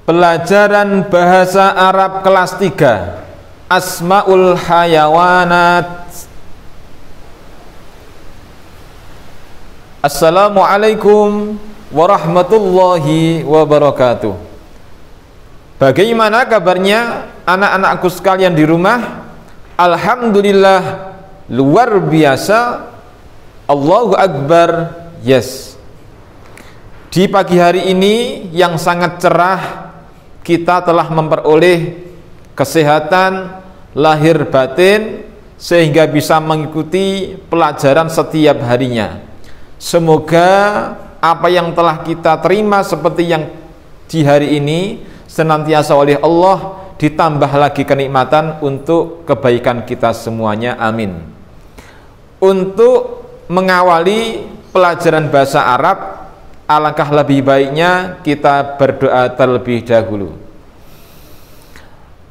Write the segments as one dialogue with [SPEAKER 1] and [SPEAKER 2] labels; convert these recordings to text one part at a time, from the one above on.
[SPEAKER 1] Pelajaran bahasa Arab kelas 3, Asmaul Hayawanat. Assalamualaikum warahmatullahi wabarakatuh. Bagaimana kabarnya anak-anakku sekalian di rumah? Alhamdulillah, luar biasa. Allahu Akbar. Yes. Di pagi hari ini yang sangat cerah, kita telah memperoleh kesehatan lahir batin sehingga bisa mengikuti pelajaran setiap harinya. Semoga apa yang telah kita terima seperti yang di hari ini senantiasa oleh Allah ditambah lagi kenikmatan untuk kebaikan kita semuanya. Amin. Untuk mengawali pelajaran bahasa Arab, alangkah lebih baiknya kita berdoa terlebih dahulu.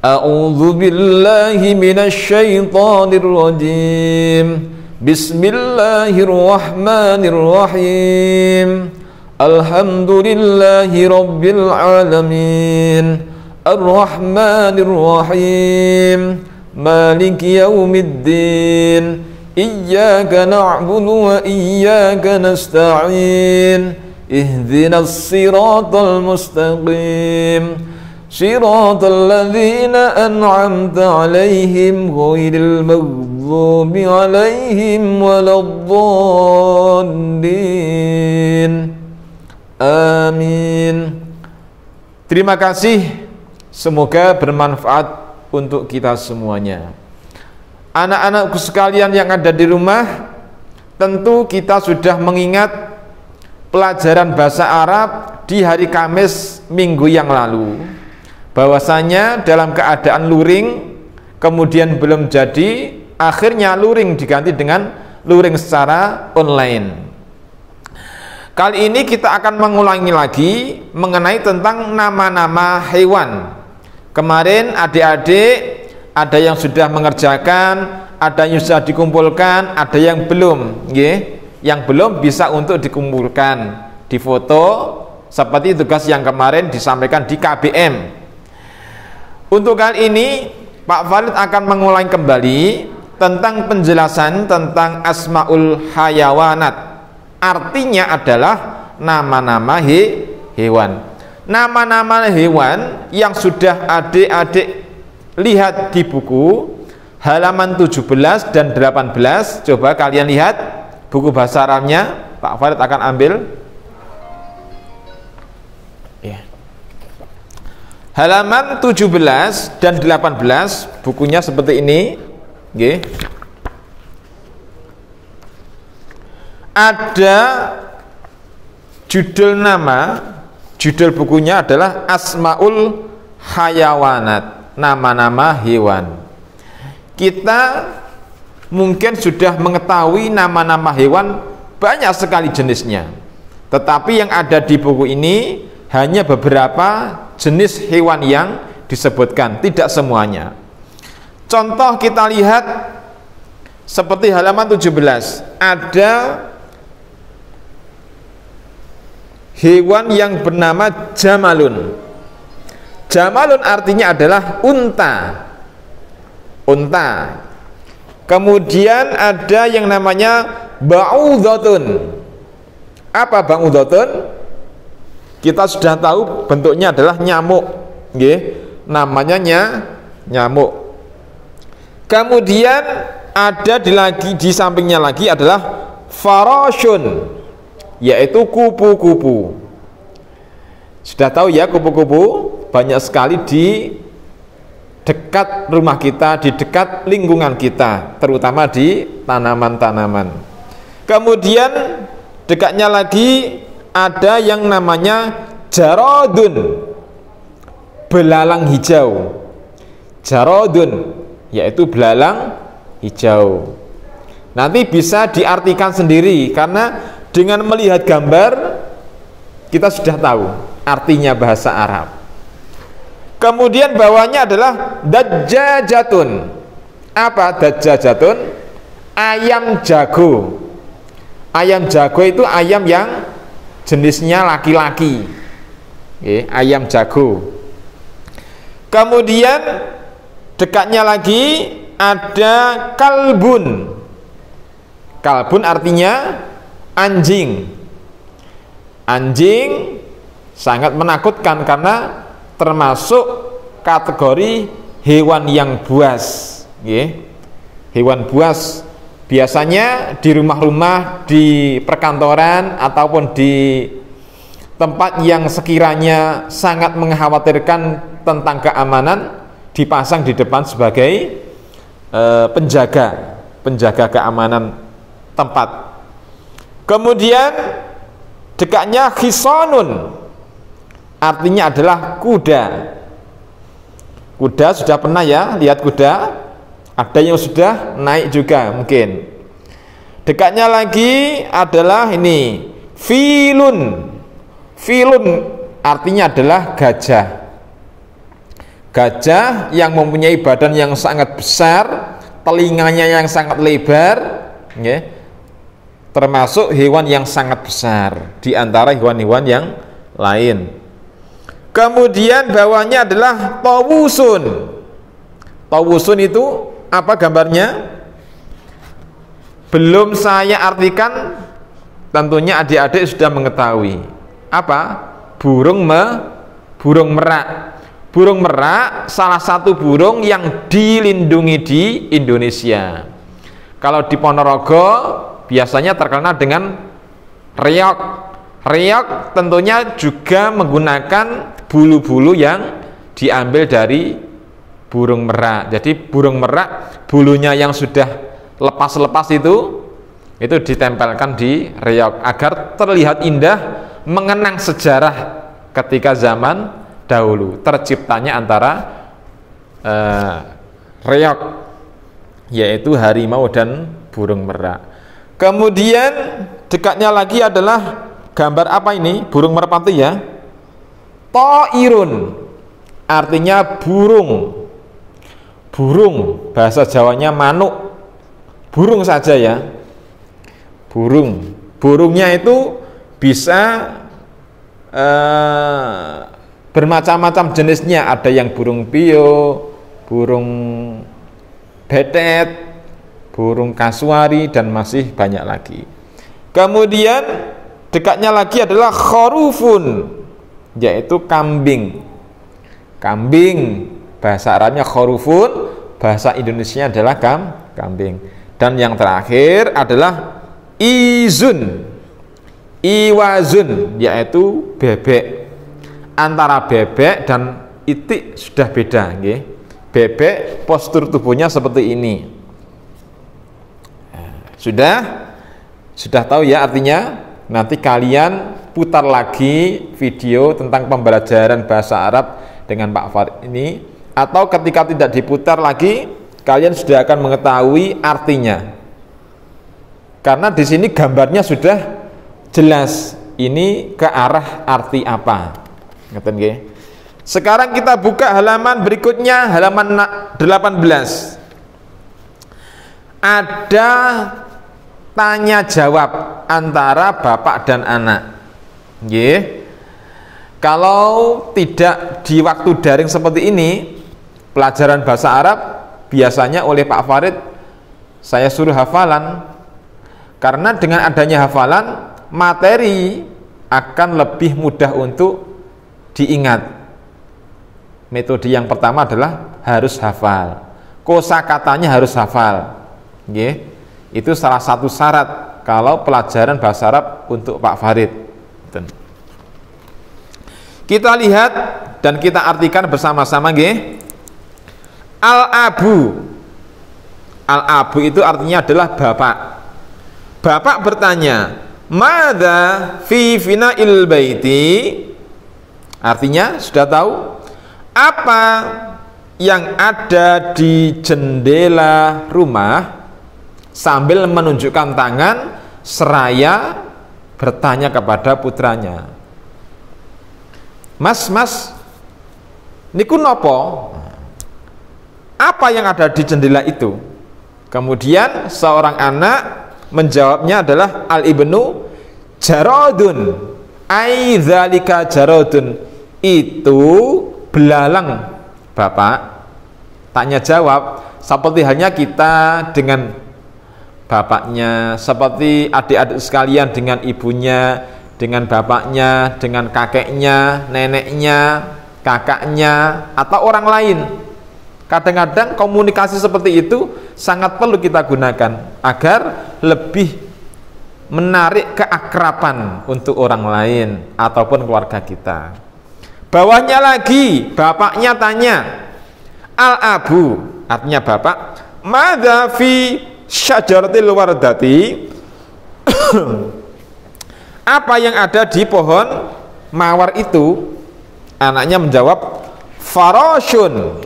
[SPEAKER 1] A'udzu billahi minasyaitonir rajim. Bismillahirrahmanirrahim. Alhamdulillahi rabbil alamin. Ar-Rahmanir-Rahim. Maliki yaumiddin. Iyyaka na'budu wa iyyaka nasta'in. Ihdinas siratal mustaqim, siratal ladzina an'amta 'alaihim ghairil maghdubi 'alaihim waladdallin. Amin. Terima kasih, semoga bermanfaat untuk kita semuanya. Anak-anakku sekalian yang ada di rumah, tentu kita sudah mengingat pelajaran bahasa Arab di hari Kamis minggu yang lalu, bahwasanya dalam keadaan luring, kemudian belum jadi, akhirnya luring diganti dengan luring secara online. Kali ini kita akan mengulangi lagi mengenai tentang nama-nama hewan. Kemarin adik-adik ada yang sudah mengerjakan, ada yang sudah dikumpulkan, ada yang belum, nggih. Yang belum bisa untuk dikumpulkan, difoto seperti tugas yang kemarin disampaikan di KBM. Untuk kali ini Pak Valid akan mengulangi kembali tentang penjelasan tentang Asmaul Hayawanat. Artinya adalah nama-nama hewan. Nama-nama hewan yang sudah adik-adik lihat di buku halaman 17 dan 18. Coba kalian lihat buku bahasa Arabnya, Pak Farid akan ambil ya. Halaman 17 dan 18 bukunya seperti ini. Oke. Ada judul nama, judul bukunya adalah Asmaul Hayawanat, nama-nama hewan. Kita mungkin sudah mengetahui nama-nama hewan banyak sekali jenisnya, tetapi yang ada di buku ini hanya beberapa jenis hewan yang disebutkan, tidak semuanya. Contoh kita lihat seperti halaman 17, ada hewan yang bernama jamalun. Jamalun artinya adalah unta. Unta. Kemudian ada yang namanya ba'udhatun. Apa ba'udhatun? Kita sudah tahu bentuknya adalah nyamuk, nggih. Namanya nyamuk. Kemudian ada di sampingnya lagi adalah farasyun, yaitu kupu-kupu. Sudah tahu ya, kupu-kupu banyak sekali di dekat rumah kita, di dekat lingkungan kita, terutama di tanaman-tanaman. Kemudian dekatnya lagi ada yang namanya jarodun, belalang hijau. Jarodun yaitu belalang hijau. Nanti bisa diartikan sendiri, karena dengan melihat gambar kita sudah tahu artinya bahasa Arab. Kemudian bawahnya adalah dajjajatun. Apa dajjajatun? Ayam jago. Ayam jago itu ayam yang jenisnya laki-laki. Ayam jago. Kemudian dekatnya lagi ada kalbun. Kalbun artinya anjing. Anjing sangat menakutkan karena termasuk kategori hewan yang buas. Hewan buas biasanya di rumah-rumah, di perkantoran ataupun di tempat yang sekiranya sangat mengkhawatirkan tentang keamanan dipasang di depan sebagai penjaga keamanan tempat. Kemudian dekatnya khisonun, artinya adalah kuda. Kuda sudah pernah ya lihat kuda? Ada yang sudah naik juga mungkin. Dekatnya lagi adalah ini filun. Filun artinya adalah gajah. Gajah yang mempunyai badan yang sangat besar, telinganya yang sangat lebar, termasuk hewan yang sangat besar di antara hewan-hewan yang lain. Kemudian bawahnya adalah tawusun. Tawusun itu apa gambarnya? Belum saya artikan, tentunya adik-adik sudah mengetahui. Apa? Burung merak. Burung merak salah satu burung yang dilindungi di Indonesia. Kalau di Ponorogo biasanya terkenal dengan reog. Reog tentunya juga menggunakan bulu-bulu yang diambil dari burung merak. Jadi burung merak bulunya yang sudah lepas-lepas itu ditempelkan di reog agar terlihat indah, mengenang sejarah ketika zaman dahulu terciptanya antara reog, yaitu harimau dan burung merak. Kemudian dekatnya lagi adalah gambar apa ini? Burung merpati ya. Ta'irun artinya burung. Burung bahasa Jawanya manuk. Burung saja ya. Burung. Burungnya itu bisa bermacam-macam jenisnya. Ada yang burung pio, burung betet, burung kasuari, dan masih banyak lagi. Kemudian dekatnya lagi adalah khorufun, yaitu kambing. Kambing bahasa Arabnya khorufun, bahasa Indonesianya adalah kambing. Dan yang terakhir adalah izun, iwazun, yaitu bebek. Antara bebek dan itik sudah beda, nggih. Bebek postur tubuhnya seperti ini. Sudah tahu ya artinya? Nanti kalian putar lagi video tentang pembelajaran bahasa Arab dengan Pak Farid ini, atau ketika tidak diputar lagi kalian sudah akan mengetahui artinya. Karena di sini gambarnya sudah jelas ini ke arah arti apa. Ngeten nggih. Sekarang kita buka halaman berikutnya, halaman 18. Ada tanya jawab antara bapak dan anak. Nggih. Kalau tidak di waktu daring seperti ini, pelajaran bahasa Arab biasanya oleh Pak Farid saya suruh hafalan. Karena dengan adanya hafalan, materi akan lebih mudah untuk diingat. Metode yang pertama adalah harus hafal. Kosakatanya harus hafal. Nggih. Itu salah satu syarat kalau pelajaran bahasa Arab untuk Pak Farid. Kita lihat dan kita artikan bersama-sama, nggih. Al-abu. Al-abu itu artinya adalah bapak. Bapak bertanya, "Madza fi fina'il baiti?" Artinya sudah tahu apa yang ada di jendela rumah, sambil menunjukkan tangan seraya bertanya kepada putranya. Mas, niku nopo? Apa yang ada di jendela itu? Kemudian seorang anak menjawabnya adalah al-ibnu jarodun, ai dzalika jarodun, itu belalang bapak, tanya jawab seperti halnya kita dengan bapaknya, seperti adik-adik sekalian dengan ibunya, dengan bapaknya, dengan kakeknya, neneknya, kakaknya, atau orang lain. Kadang-kadang komunikasi seperti itu sangat perlu kita gunakan agar lebih menarik keakraban untuk orang lain ataupun keluarga kita. Bawahnya lagi, bapaknya tanya, al-abu, artinya bapak, madza fi syajaratil wardati, apa yang ada di pohon mawar itu? Anaknya menjawab, farasyun.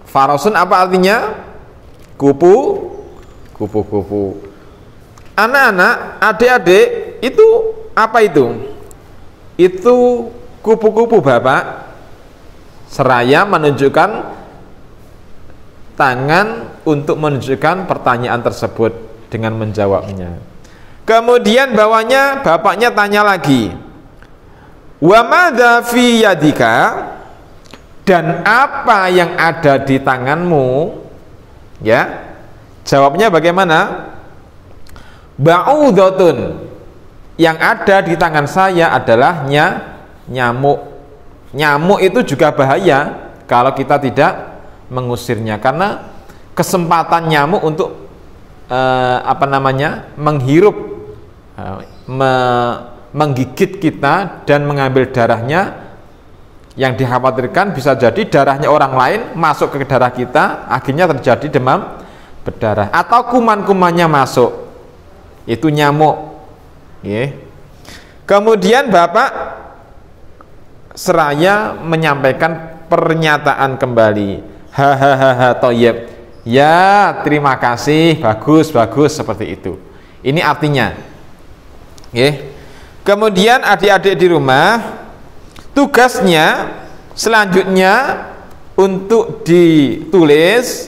[SPEAKER 1] Farasyun apa artinya? Kupu, kupu-kupu. Anak-anak, adik-adik, itu apa itu? Itu kupu-kupu bapak. Seraya menunjukkan tangan untuk menunjukkan pertanyaan tersebut dengan menjawabnya. Kemudian bawahnya bapaknya tanya lagi, wa madza fi yadika, dan apa yang ada di tanganmu? Ya, jawabnya bagaimana? Ba'udhatun, yang ada di tangan saya adalah nyamuk. Nyamuk itu juga bahaya kalau kita tidak mengusirnya, karena kesempatan nyamuk untuk menghirup, menggigit kita dan mengambil darahnya. Yang dikhawatirkan bisa jadi darahnya orang lain masuk ke darah kita, akhirnya terjadi demam berdarah, atau kuman-kumannya masuk, itu nyamuk. Kemudian bapak seraya menyampaikan pernyataan kembali, hahaha toyib, ya terima kasih, bagus seperti itu. Ini artinya. Kemudian adik-adik di rumah, tugasnya selanjutnya untuk ditulis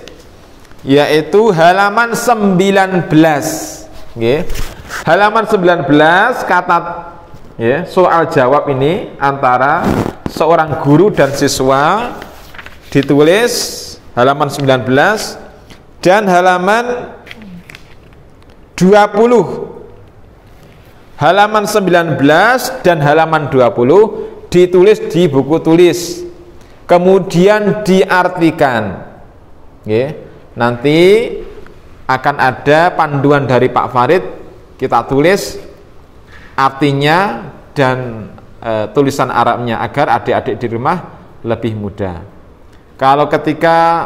[SPEAKER 1] yaitu halaman 19. Halaman 19 kata soal jawab ini antara seorang guru dan siswa, ditulis halaman 19 dan halaman 20. Halaman 19 dan halaman 20 ditulis di buku tulis, kemudian diartikan. Nanti akan ada panduan dari Pak Farid, kita tulis artinya dan tulisan Arabnya agar adik-adik di rumah lebih mudah. Kalau ketika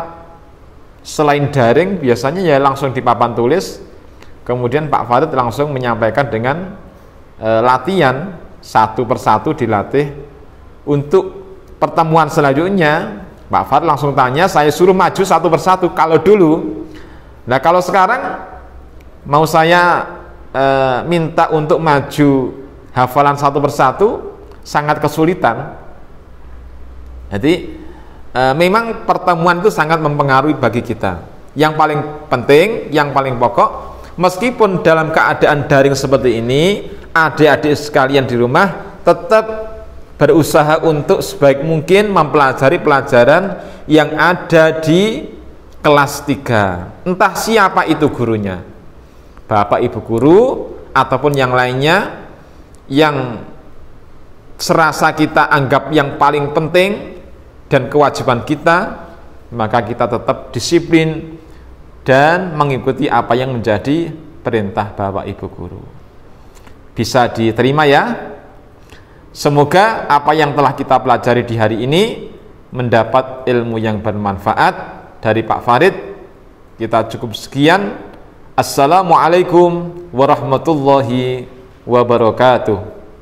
[SPEAKER 1] selain daring biasanya ya langsung di papan tulis, kemudian Pak Farid langsung menyampaikan dengan latihan satu persatu dilatih. Untuk pertemuan selanjutnya Pak Farid langsung tanya, saya suruh maju satu persatu kalau dulu. Nah kalau sekarang mau saya minta untuk maju hafalan satu persatu sangat kesulitan. Jadi memang pertemuan itu sangat mempengaruhi bagi kita. Yang paling penting, yang paling pokok, meskipun dalam keadaan daring seperti ini, adik-adik sekalian di rumah tetap berusaha untuk sebaik mungkin mempelajari pelajaran yang ada di kelas 3. Entah siapa itu gurunya, bapak ibu guru ataupun yang lainnya, yang serasa kita anggap yang paling penting dan kewajiban kita, maka kita tetap disiplin dan mengikuti apa yang menjadi perintah bapak ibu guru. Bisa diterima ya? Semoga apa yang telah kita pelajari di hari ini mendapat ilmu yang bermanfaat dari Pak Farid. Kita cukup sekian. Assalamualaikum warahmatullahi wabarakatuh.